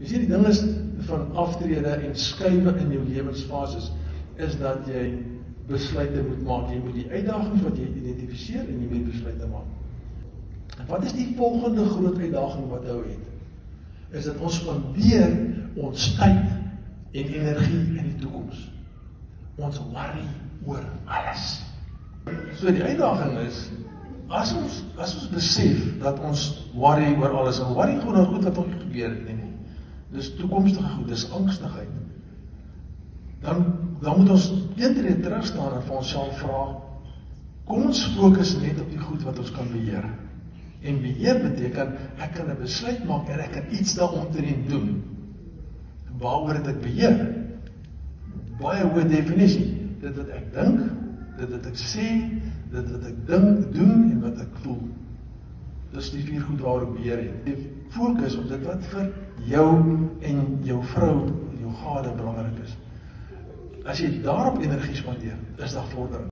Jy sien, die ding is van aftrede en skuiwe in jou lewensfases, is dat jy besluite moet maak. Jy moet die uitdagings wat jy identifiseer en jy moet besluite maak. En wat is die volgende groot uitdaging wat jy het? Is dat ons spandeer ons tyd en energie in die toekoms. Ons worry oor alles. So die uitdaging is, as ons besef dat ons worry oor alles, en worry gewoon oor goed wat nog nie gebeur het nie. Dis toekomstige goed, dis angstigheid. Dan moet ons eentree terugstaan en vir onsself vra, kom ons fokus net op die goed wat ons kan beheer. En beheer beteken, ek kan 'n besluit maak en ek kan iets daaromtrent doen. Waaroor het ek beheer? Baie hoë definisie. Dit wat ek dink, dit wat ek sê, dit wat ek doen en wat ek voel. Dis die 4 goed waaroor ek beheer het. Jy fokus op dit wat vir jou en jou vrou, jou gade belangrik is. As jy daarop energie spandeer, is daar vordering.